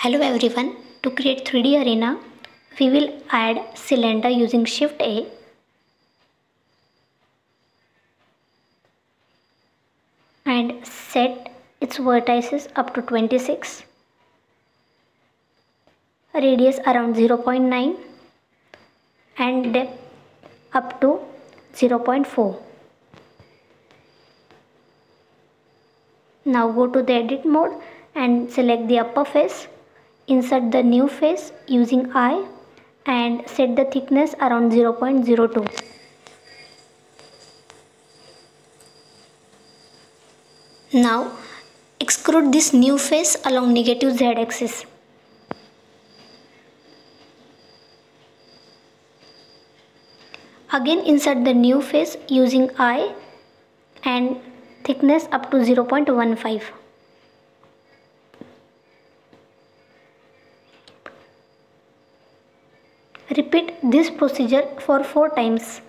Hello everyone. To create 3D arena, we will add cylinder using Shift A and set its vertices up to 26, radius around 0.9 and depth up to 0.4. Now go to the edit mode and select the upper face. Insert the new face using I and set the thickness around 0.02. Now extrude this new face along negative Z axis. Again insert the new face using I and thickness up to 0.15. Repeat this procedure for 4 times.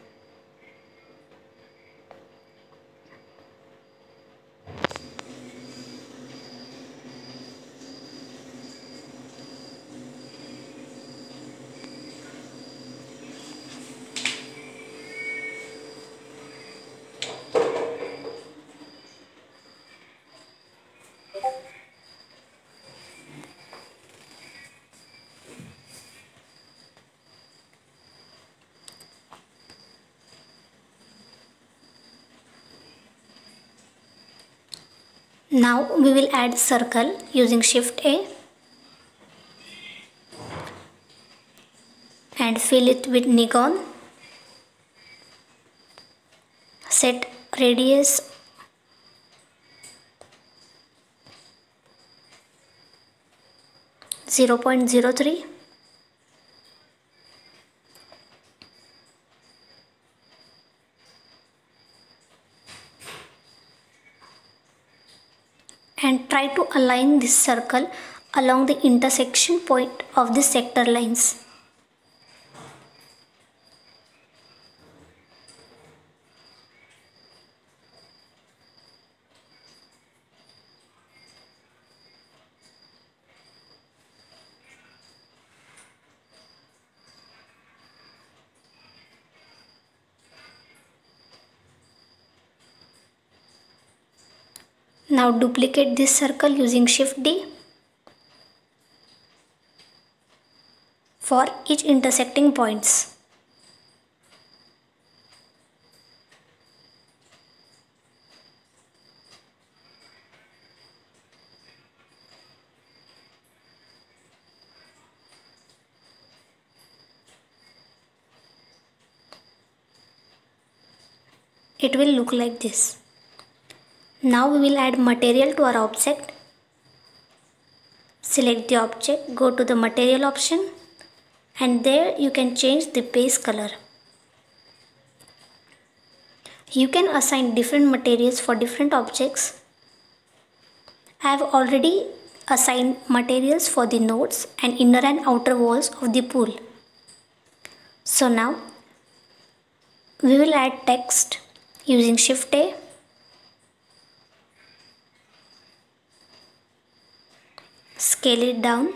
Now we will add circle using Shift A and fill it with Nikon. Set radius (0.03) and try to align this circle along the intersection point of the sector lines. Now duplicate this circle using Shift D for each intersecting points. It will look like this. Now we will add material to our object. Select the object, go to the material option and there you can change the base color. You can assign different materials for different objects. I have already assigned materials for the nodes and inner and outer walls of the pool. So now we will add text using Shift A. Scale it down.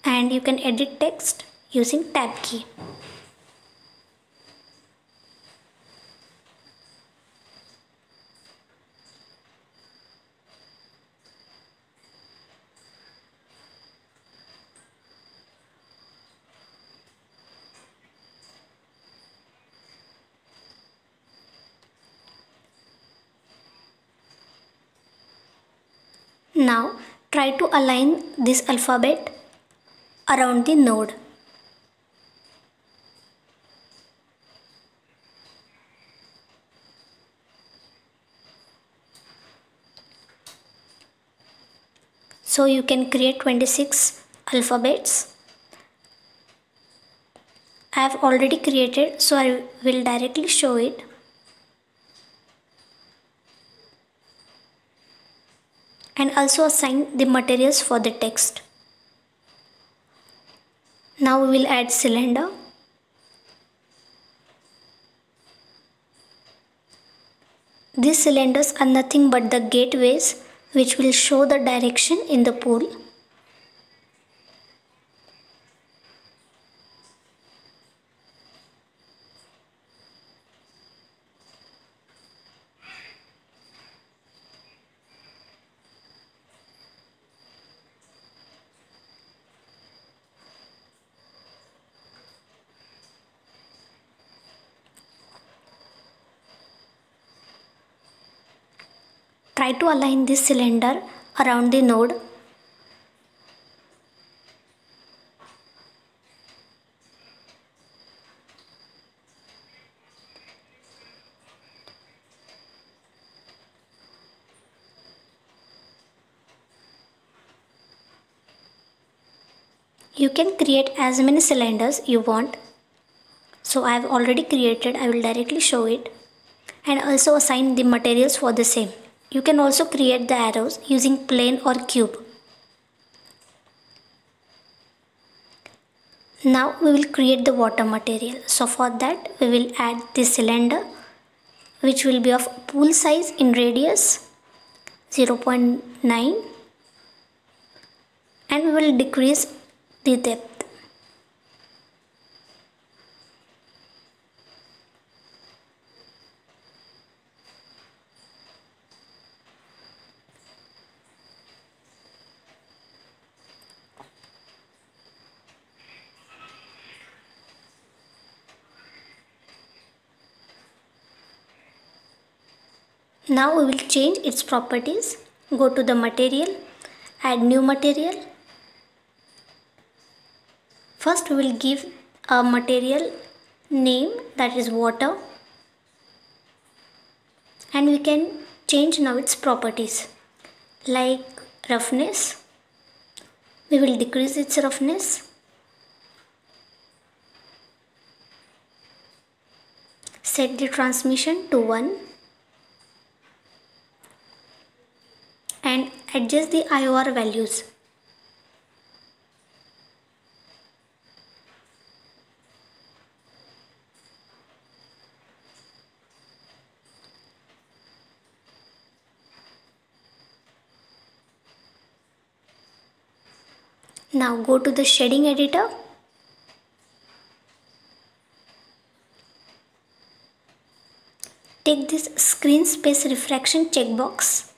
And you can edit text using Tab key. Now try to align this alphabet around the node. So you can create 26 alphabets. I have already created, so I will directly show it. and also assign the materials for the text. Now we will add cylinder. These cylinders are nothing but the gateways which will show the direction in the pool. Try to align this cylinder around the node. You can create as many cylinders you want. So I have already created, I will directly show it, and also assign the materials for the same. You can also create the arrows using plane or cube. Now we will create the water material. So for that we will add the cylinder which will be of pool size in radius 0.9, and we will decrease the depth. Now we will change its properties. Go to the material, add new material. First we will give a material name, that is water, and we can change now its properties like roughness. We will decrease its roughness. Set the transmission to 1 and adjust the IOR values. Now go to the shading editor. Take this screen space refraction checkbox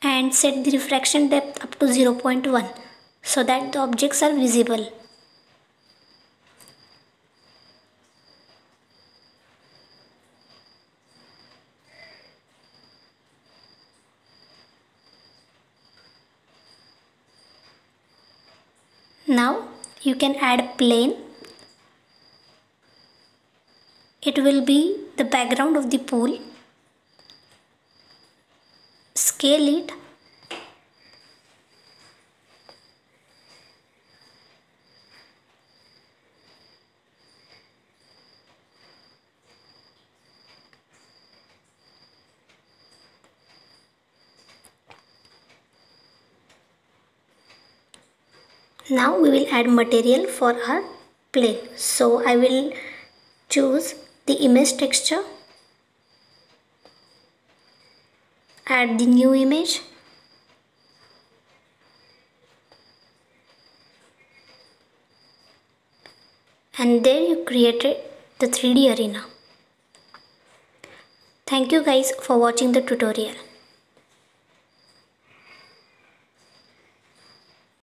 and set the refraction depth up to 0.1 so that the objects are visible. Now you can add plane. It will be the background of the pool. Scale it. Now we will add material for our plane. So I will choose the image texture, add the new image, and there you created the 3D arena. Thank you guys for watching the tutorial.